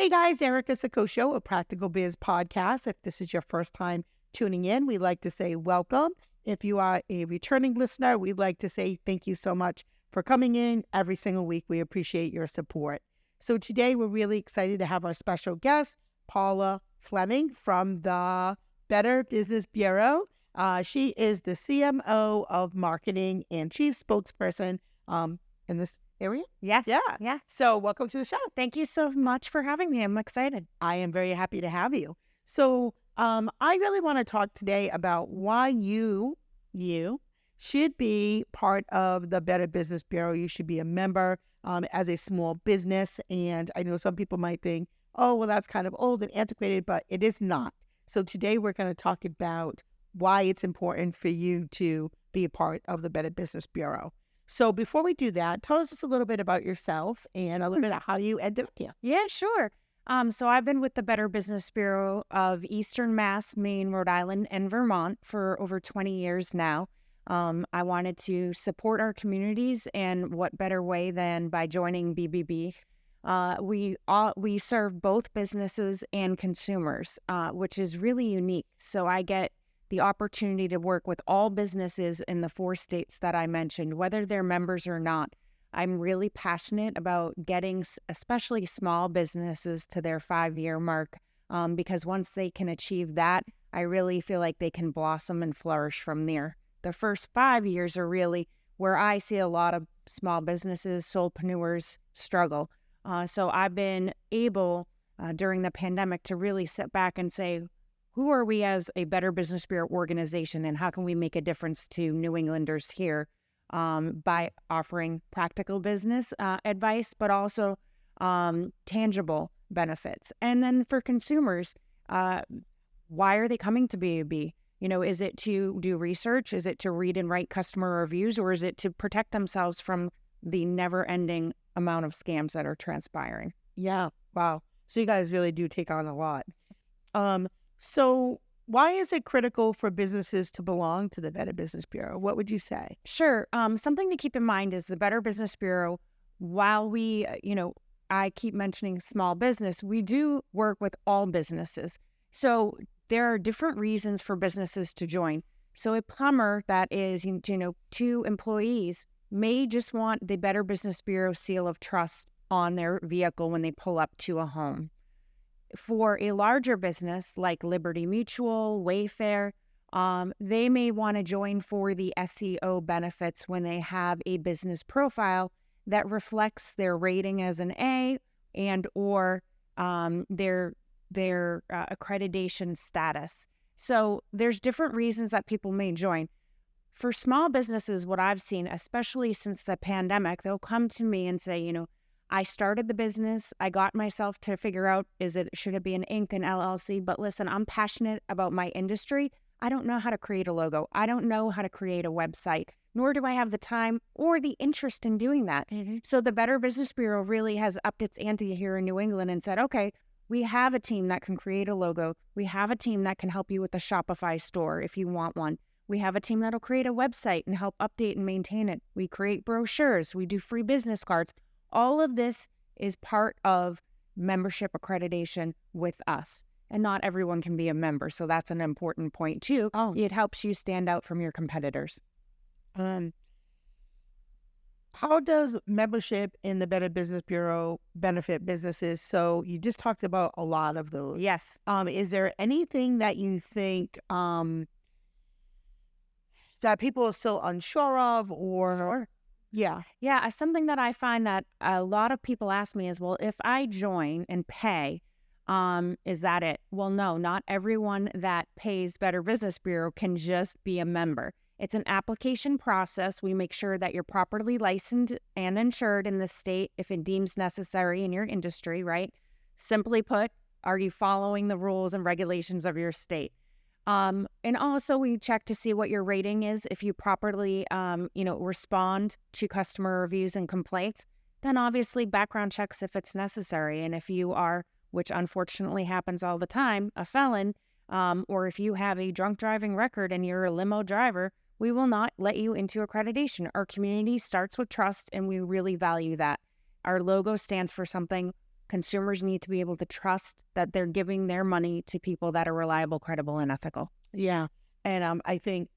Hey guys, Erica Sakosho, a Practical Biz podcast. If this is your first time tuning in, we'd like to say welcome. If you are a returning listener, we'd like to say thank you so much for coming in every single week. We appreciate your support. So today we're really excited to have our special guest, Paula Fleming from the Better Business Bureau. She is the CMO of Marketing and Chief Spokesperson in this area. Yes. Yeah. Yes. So welcome to the show. Thank you so much for having me. I'm excited. I am very happy to have you. So I really want to talk today about why you should be part of the Better Business Bureau. You should be a member as a small business. And I know some people might think, oh, well, that's kind of old and antiquated, but it is not. So today we're going to talk about why it's important for you to be a part of the Better Business Bureau. So before we do that, tell us just a little bit about yourself and a little bit of how you ended up here. Yeah, sure. So I've been with the Better Business Bureau of Eastern Mass, Maine, Rhode Island, and Vermont for over 20 years now. I wanted to support our communities, and what better way than by joining BBB. We serve both businesses and consumers, which is really unique. So I get the opportunity to work with all businesses in the 4 states that I mentioned, whether they're members or not. I'm really passionate about getting especially small businesses to their 5-year mark because once they can achieve that, I really feel like they can blossom and flourish from there. The first 5 years are really where I see a lot of small businesses, solopreneurs struggle. So I've been able during the pandemic to really sit back and say, who are we as a Better Business Bureau organization, and how can we make a difference to New Englanders here by offering practical business advice, but also tangible benefits? And then for consumers, why are they coming to BBB? You know, is it to do research? Is it to read and write customer reviews? Or is it to protect themselves from the never-ending amount of scams that are transpiring? Yeah. Wow. So you guys really do take on a lot. So why is it critical for businesses to belong to the Better Business Bureau? What would you say? Sure. Something to keep in mind is the Better Business Bureau, while we, I keep mentioning small business, we do work with all businesses. So there are different reasons for businesses to join. So a plumber that is, 2 employees may just want the Better Business Bureau seal of trust on their vehicle when they pull up to a home. For a larger business like Liberty Mutual, Wayfair, they may want to join for the SEO benefits when they have a business profile that reflects their rating as an A and or their accreditation status. So there's different reasons that people may join. For small businesses, what I've seen, especially since the pandemic, they'll come to me and say, I started the business. I got myself to figure out, should it be an Inc., an LLC? But listen, I'm passionate about my industry. I don't know how to create a logo. I don't know how to create a website, nor do I have the time or the interest in doing that. Mm-hmm. So the Better Business Bureau really has upped its ante here in New England and said, okay, we have a team that can create a logo. We have a team that can help you with a Shopify store if you want one. We have a team that'll create a website and help update and maintain it. We create brochures. We do free business cards. All of this is part of membership accreditation with us. And not everyone can be a member. So that's an important point too. Oh. It helps you stand out from your competitors. How does membership in the Better Business Bureau benefit businesses? So you just talked about a lot of those. Yes. Is there anything that you think that people are still unsure of or... Sure. Yeah. Yeah. Something that I find that a lot of people ask me is, well, if I join and pay, is that it? Well, no, not everyone that pays Better Business Bureau can just be a member. It's an application process. We make sure that you're properly licensed and insured in the state if it deems necessary in your industry, right? Simply put, are you following the rules and regulations of your state? And also we check to see what your rating is. If you properly, respond to customer reviews and complaints, then obviously background checks if it's necessary. And if you are, which unfortunately happens all the time, a felon, or if you have a drunk driving record and you're a limo driver, we will not let you into accreditation. Our community starts with trust, and we really value that. Our logo stands for something Consumers need to be able to trust that they're giving their money to people that are reliable, credible, and ethical. Yeah. And I think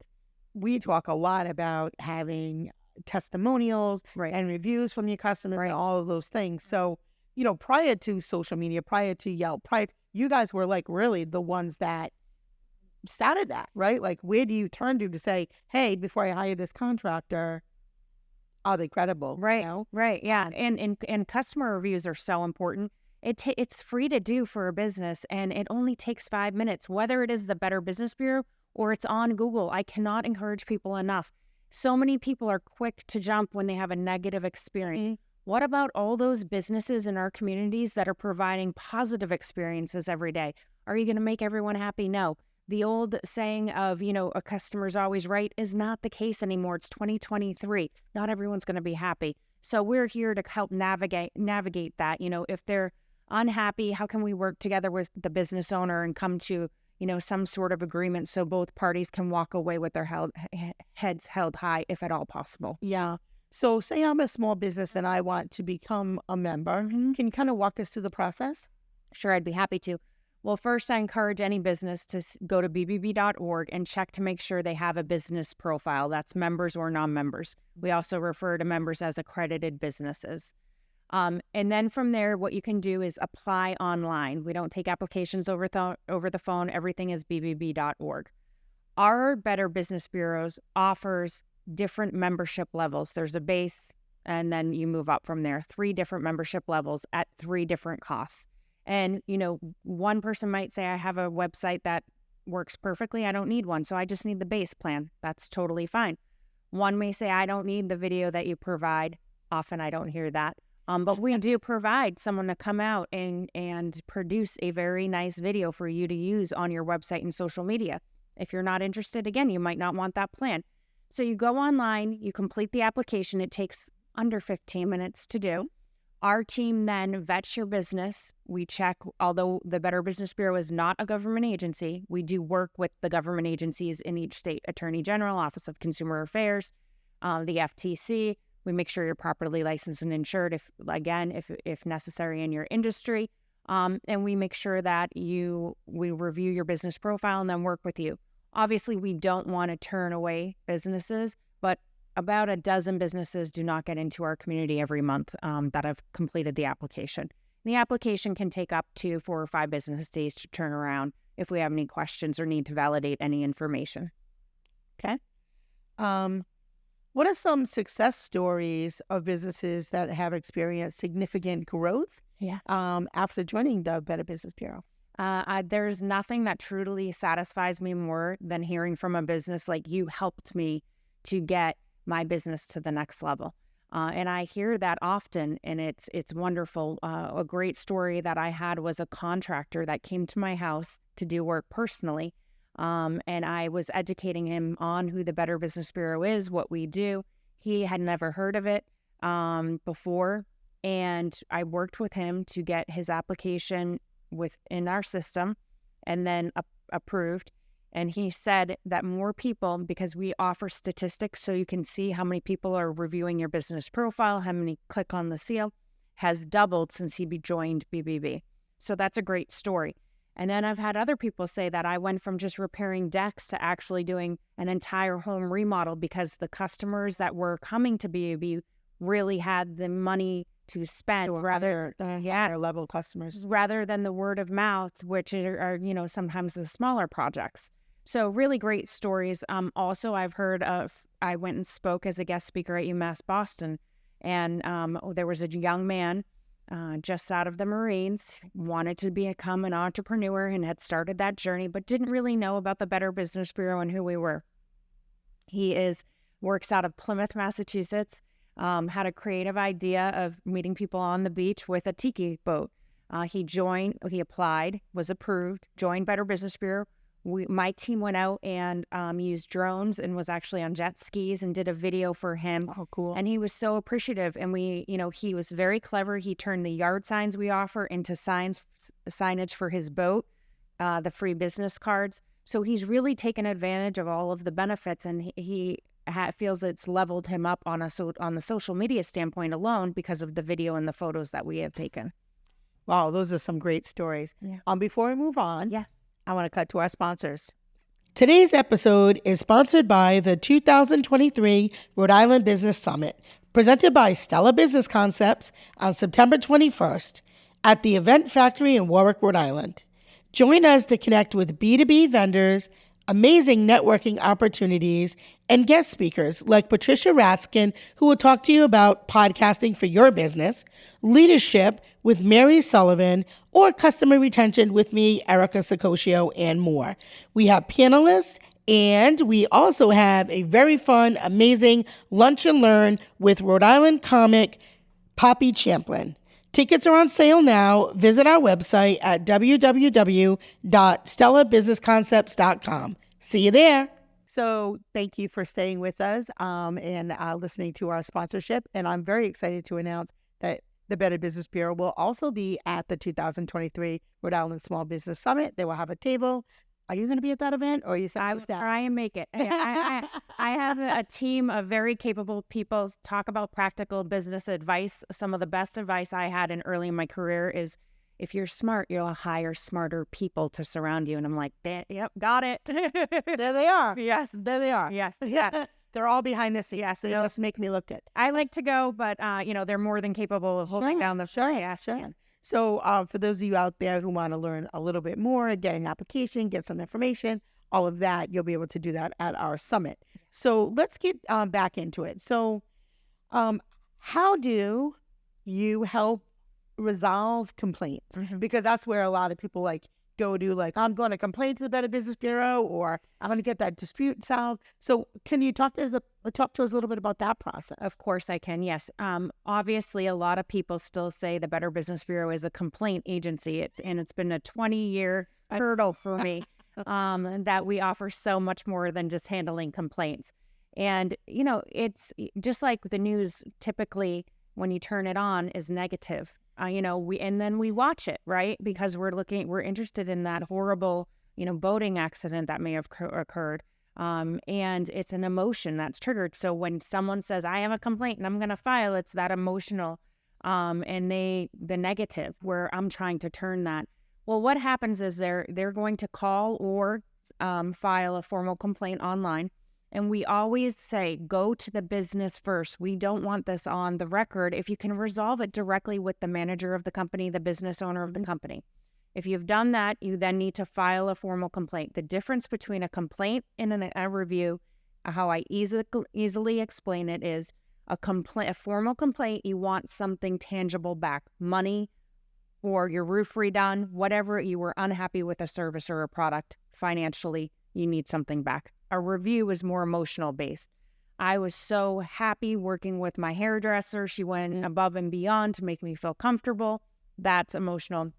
we talk a lot about having testimonials Right. and reviews from your customers and all of those things. So, prior to social media, prior to Yelp, you guys were like really the ones that started that, right? Like, where do you turn to say, hey, before I hire this contractor, are they credible? Right. Right. Yeah. And customer reviews are so important. It's free to do for a business, and it only takes 5 minutes, whether it is the Better Business Bureau or it's on Google. I cannot encourage people enough. So many people are quick to jump when they have a negative experience. What about all those businesses in our communities that are providing positive experiences every day? Are you going to make everyone happy? No. The old saying of, a customer's always right is not the case anymore. It's 2023. Not everyone's going to be happy. So we're here to help navigate that. If they're unhappy, how can we work together with the business owner and come to, some sort of agreement so both parties can walk away with their heads held high, if at all possible? Yeah. So say I'm a small business and I want to become a member. Can you kind of walk us through the process? Sure, I'd be happy to. Well, first, I encourage any business to go to bbb.org and check to make sure they have a business profile. That's members or non-members. We also refer to members as accredited businesses. And then from there, what you can do is apply online. We don't take applications over the phone. Everything is bbb.org. Our Better Business Bureaus offers different membership levels. There's a base, and then you move up from there. 3 different membership levels at 3 different costs. And, one person might say, I have a website that works perfectly. I don't need one. So I just need the base plan. That's totally fine. One may say, I don't need the video that you provide. Often I don't hear that. But we do provide someone to come out and produce a very nice video for you to use on your website and social media. If you're not interested, again, you might not want that plan. So you go online, you complete the application. It takes under 15 minutes to do. Our team then vets your business. We check, although the Better Business Bureau is not a government agency, we do work with the government agencies in each state: Attorney General, Office of Consumer Affairs, the FTC. We make sure you're properly licensed and insured, if necessary in your industry. And we make sure that we review your business profile and then work with you. Obviously, we don't want to turn away businesses, but about a dozen businesses do not get into our community every month that have completed the application. The application can take up to 4 or 5 business days to turn around if we have any questions or need to validate any information. Okay. What are some success stories of businesses that have experienced significant growth after joining the Better Business Bureau? There's nothing that truly satisfies me more than hearing from a business like, you helped me to get my business to the next level. And I hear that often, and it's wonderful. A great story that I had was a contractor that came to my house to do work personally. And I was educating him on who the Better Business Bureau is, what we do. He had never heard of it before. And I worked with him to get his application within our system and then approved. And he said that more people, because we offer statistics so you can see how many people are reviewing your business profile, how many click on the seal, has doubled since he joined BBB. So that's a great story. And then I've had other people say that I went from just repairing decks to actually doing an entire home remodel because the customers that were coming to BBB really had the money to spend rather than higher level customers, rather than the word of mouth, which are sometimes the smaller projects. So really great stories. Also, I've heard of, I went and spoke as a guest speaker at UMass Boston, and there was a young man just out of the Marines, wanted to become an entrepreneur and had started that journey, but didn't really know about the Better Business Bureau and who we were. He works out of Plymouth, Massachusetts, had a creative idea of meeting people on the beach with a tiki boat. He applied, was approved, joined Better Business Bureau. My team went out and used drones and was actually on jet skis and did a video for him. Oh, cool. And he was so appreciative. And he was very clever. He turned the yard signs we offer into signage for his boat, the free business cards. So he's really taken advantage of all of the benefits, and he feels it's leveled him up on the social media standpoint alone because of the video and the photos that we have taken. Wow, those are some great stories. Yeah. Before we move on, Yes. I want to cut to our sponsors. Today's episode is sponsored by the 2023 Rhode Island Business Summit, presented by Stella Business Concepts on September 21st at the Event Factory in Warwick, Rhode Island. Join us to connect with B2B vendors, amazing networking opportunities, and guest speakers like Patricia Raskin, who will talk to you about podcasting for your business, leadership with Mary Sullivan, or customer retention with me, Erica Sicosio, and more. We have panelists, and we also have a very fun, amazing lunch and learn with Rhode Island comic Poppy Champlin. Tickets are on sale now. Visit our website at www.stellabusinessconcepts.com. See you there. So thank you for staying with us and listening to our sponsorship. And I'm very excited to announce that the Better Business Bureau will also be at the 2023 Rhode Island Small Business Summit. They will have a table. Are you going to be at that event, or are you? I will try and make it. I have a team of very capable people. Talk about practical business advice. Some of the best advice I had early in my career is, if you're smart, you'll hire smarter people to surround you. And I'm like, yep, got it. There they are. Yes. There they are. Yes. Yeah. They're all behind the scenes. Yes. They just make me look good. I like to go, but they're more than capable of holding down the Sure. So for those of you out there who want to learn a little bit more, get an application, get some information, all of that, you'll be able to do that at our summit. So let's get back into it. So how do you help resolve complaints? Because that's where a lot of people go to, I'm going to complain to the Better Business Bureau, or I'm going to get that dispute solved. So can you talk to us a little bit about that process? Of course I can, yes. Obviously, a lot of people still say the Better Business Bureau is a complaint agency. It's been a 20-year hurdle for me that we offer so much more than just handling complaints. And, it's just like the news typically, when you turn it on, is negative. And then we watch it, right? Because we're interested in that horrible, boating accident that may have occurred. And it's an emotion that's triggered. So when someone says, I have a complaint and I'm going to file, it's that emotional, and the negative, where I'm trying to turn that. Well, what happens is they're going to call or file a formal complaint online. And we always say, go to the business first. We don't want this on the record. If you can resolve it directly with the manager of the company, the business owner of the company. If you've done that, you then need to file a formal complaint. The difference between a complaint and a review, how I easily explain it, is a formal complaint, you want something tangible back, money, or your roof redone, whatever. You were unhappy with a service or a product financially, you need something back. A review is more emotional based. I was so happy working with my hairdresser. She went above and beyond to make me feel comfortable. That's emotional.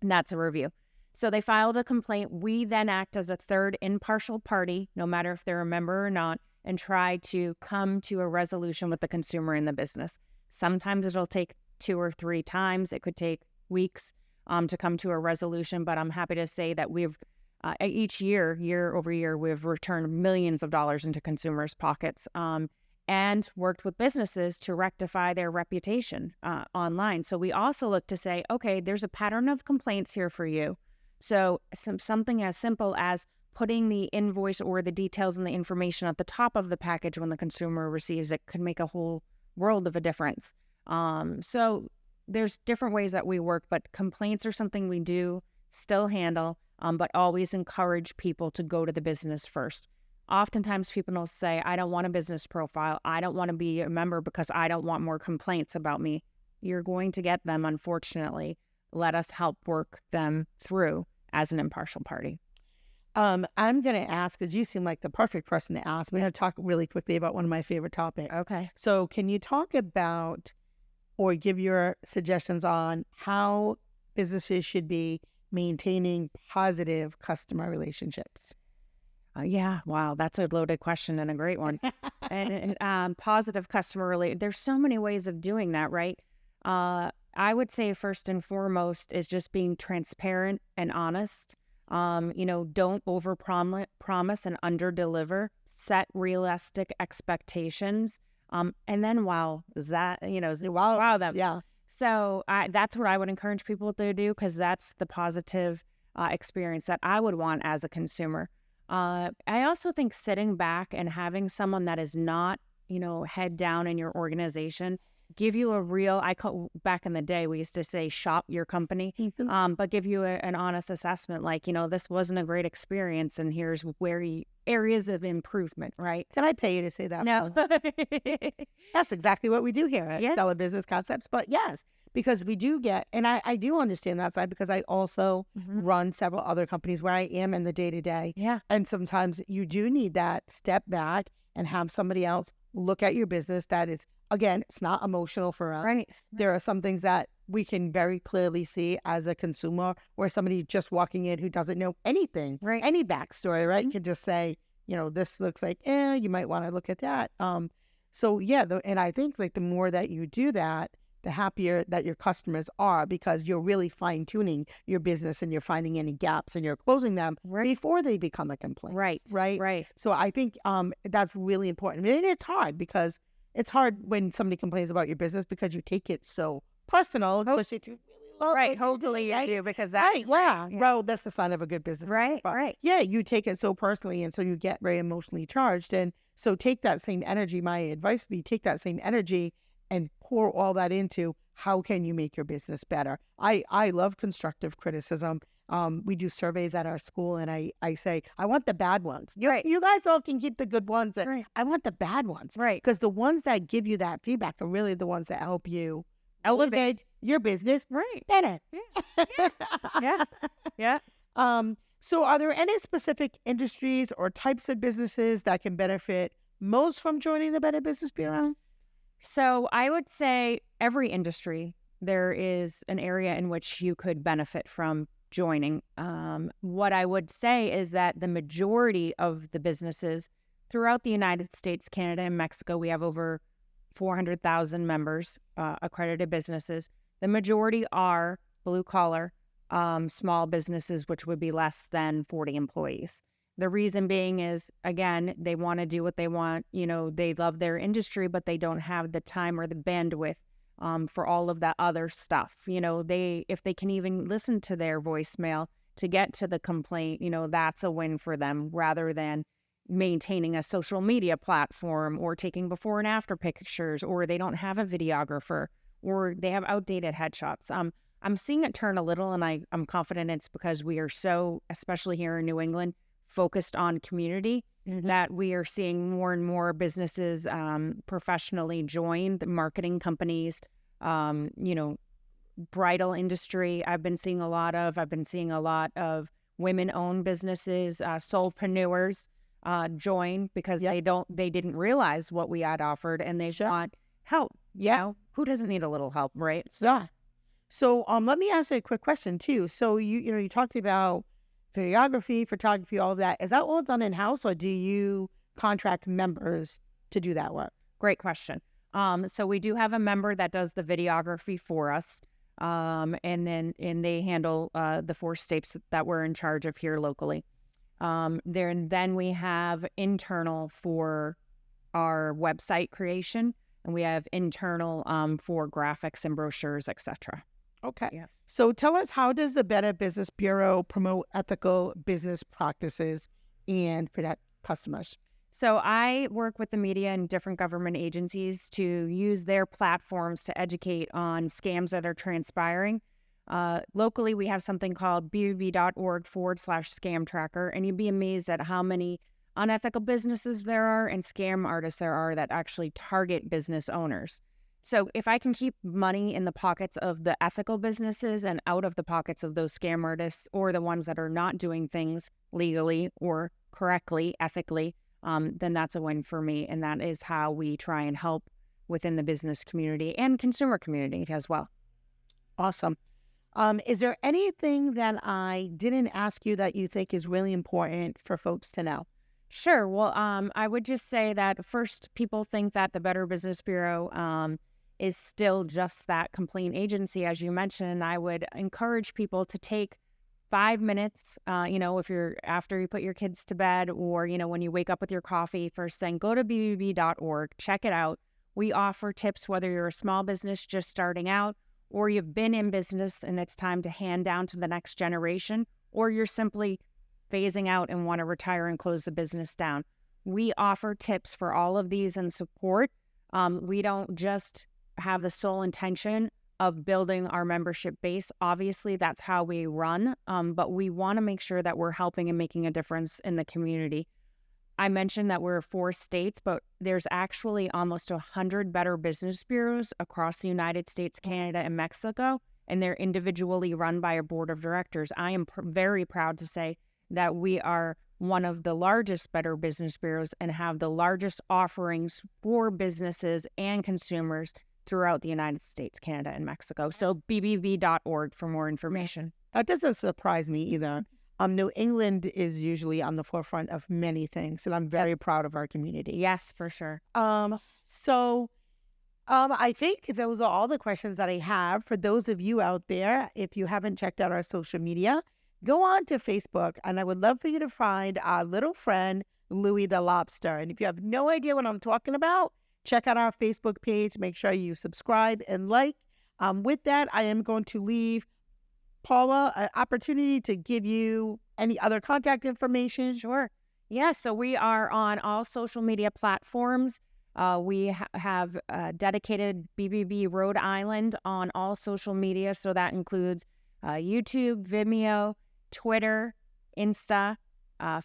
And that's a review. So they file the complaint. We then act as a third impartial party, no matter if they're a member or not, and try to come to a resolution with the consumer in the business. Sometimes it'll take 2 or 3 times. It could take weeks to come to a resolution, but I'm happy to say that we've each year over year, we've returned millions of dollars into consumers' pockets and worked with businesses to rectify their reputation online. So we also look to say, okay, there's a pattern of complaints here for you. So something as simple as putting the invoice or the details and the information at the top of the package when the consumer receives it could make a whole world of a difference. So there's different ways that we work, but complaints are something we do still handle. But always encourage people to go to the business first. Oftentimes people will say, I don't want a business profile. I don't want to be a member because I don't want more complaints about me. You're going to get them, unfortunately. Let us help work them through as an impartial party. I'm going to ask, because you seem like the perfect person to ask. We're going to talk really quickly about one of my favorite topics. Okay. So can you talk about or give your suggestions on how businesses should be maintaining positive customer relationships? Yeah, wow, that's a loaded question and a great one. And positive customer there's so many ways of doing that, right? I would say first and foremost is just being transparent and honest. Don't promise and under-deliver. Set realistic expectations. And then wow them. Yeah. So that's what I would encourage people to do, because that's the positive experience that I would want as a consumer. I also think sitting back and having someone that is not, head down in your organization, give you a real, back in the day, we used to say shop your company, but give you an honest assessment, like, this wasn't a great experience and here's areas of improvement, right? Can I pay you to say that? No. That's exactly what we do here at Yes. Stellar Business Concepts. But yes, because we do get, and I do understand that side because I also run several other companies where I am in the day-to-day. Yeah. And sometimes you do need that step back and have somebody else look at your business that is, again, it's not emotional for us. Right. There are some things that we can very clearly see as a consumer, or somebody just walking in who doesn't know anything, Right. any backstory, right? Can just say, this looks like, you might want to look at that. So yeah, and I think like the more that you do that, the happier that your customers are, because you're really fine tuning your business and you're finding any gaps and you're closing them before they become a complaint. Right. Right. Right. So I think that's really important. And it's hard because it's hard when somebody complains about your business because you take it so personal, especially if you really love Right. it. Hopefully you do, because that. Right, yeah. Well, that's the sign of a good business. Right, But right. yeah, you take it so personally, and so you get very emotionally charged. And so take that same energy. My advice would be take that same energy and pour all that into how can you make your business better. I love constructive criticism. We do surveys at our school, and I say, I want the bad ones. You guys all can keep the good ones. And I want the bad ones. Right. Because the ones that give you that feedback are really the ones that help you elevate your business Right. better. Yeah. Yeah. So are there any specific industries or types of businesses that can benefit most from joining the Better Business Bureau? So I would say every industry, there is an area in which you could benefit from joining. What I would say is that the majority of the businesses throughout the United States, Canada, and Mexico, we have over 400,000 members, accredited businesses. The majority are blue collar, small businesses, which would be less than 40 employees. The reason being is, again, they want to do what they want. They love their industry, but they don't have the time or the bandwidth for all of that other stuff. If they can even listen to their voicemail to get to the complaint, that's a win for them, rather than maintaining a social media platform or taking before and after pictures, or they don't have a videographer, or they have outdated headshots. I'm seeing it turn a little, and I'm confident it's because we are so, especially here in New England, focused on community, that we are seeing more and more businesses professionally join the marketing companies, bridal industry. I've been seeing a lot of women-owned businesses, solopreneurs join because they didn't realize what we had offered, and they want help. Yeah. Who doesn't need a little help, right? Yeah. So let me ask you a quick question too. So you talked about videography, photography, all of that. Is that all done in-house, or do you contract members to do that work? Great question. So we do have a member that does the videography for us, and they handle the 4 states that we're in charge of here locally. Then we have internal for our website creation, and we have internal for graphics and brochures, etc. Okay. Yeah. So tell us, how does the Better Business Bureau promote ethical business practices and protect customers? So I work with the media and different government agencies to use their platforms to educate on scams that are transpiring. Locally, we have something called BBB.org/scam tracker, and you'd be amazed at how many unethical businesses there are and scam artists there are that actually target business owners. So if I can keep money in the pockets of the ethical businesses and out of the pockets of those scam artists, or the ones that are not doing things legally or correctly, ethically, then that's a win for me. And that is how we try and help within the business community and consumer community as well. Awesome. Is there anything that I didn't ask you that you think is really important for folks to know? Sure. Well, I would just say that first, people think that the Better Business Bureau is still just that complaint agency, as you mentioned. I would encourage people to take 5 minutes, if you're after you put your kids to bed, or, when you wake up with your coffee first thing, go to bbb.org, check it out. We offer tips, whether you're a small business just starting out, or you've been in business and it's time to hand down to the next generation, or you're simply phasing out and want to retire and close the business down. We offer tips for all of these and support. We don't just have the sole intention of building our membership base. Obviously, that's how we run, but we want to make sure that we're helping and making a difference in the community. I mentioned that we're 4 states, but there's actually almost 100 Better Business Bureaus across the United States, Canada, and Mexico, and they're individually run by a board of directors. I am very proud to say that we are one of the largest Better Business Bureaus and have the largest offerings for businesses and consumers throughout the United States, Canada, and Mexico. So bbb.org for more information. That doesn't surprise me either. New England is usually on the forefront of many things, and I'm very proud of our community. Yes, for sure. I think those are all the questions that I have. For those of you out there, if you haven't checked out our social media, go on to Facebook, and I would love for you to find our little friend, Louie the Lobster. And if you have no idea what I'm talking about, check out our Facebook page. Make sure you subscribe and like. With that, I am going to leave Paula an opportunity to give you any other contact information. Sure. Yeah, so we are on all social media platforms. We have dedicated BBB Rhode Island on all social media. So that includes YouTube, Vimeo, Twitter, Insta,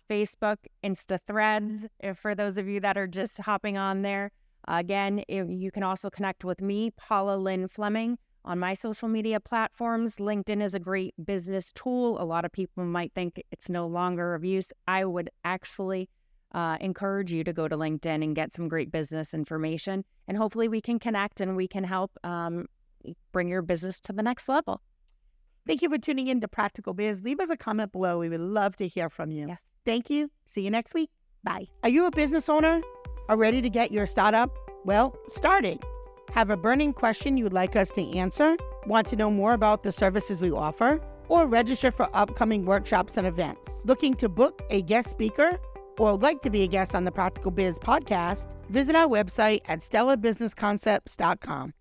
Facebook, Insta Threads, for those of you that are just hopping on there. Again, you can also connect with me, Paula Lynn Fleming, on my social media platforms. LinkedIn is a great business tool. A lot of people might think it's no longer of use. I would actually encourage you to go to LinkedIn and get some great business information. And hopefully we can connect and we can help bring your business to the next level. Thank you for tuning in to Practical Biz. Leave us a comment below. We would love to hear from you. Yes. Thank you. See you next week. Bye. Are you a business owner? Are ready to get your startup? Well, start it. Have a burning question you would like us to answer? Want to know more about the services we offer? Or register for upcoming workshops and events? Looking to book a guest speaker? Or like to be a guest on the Practical Biz podcast? Visit our website at stellabusinessconcepts.com.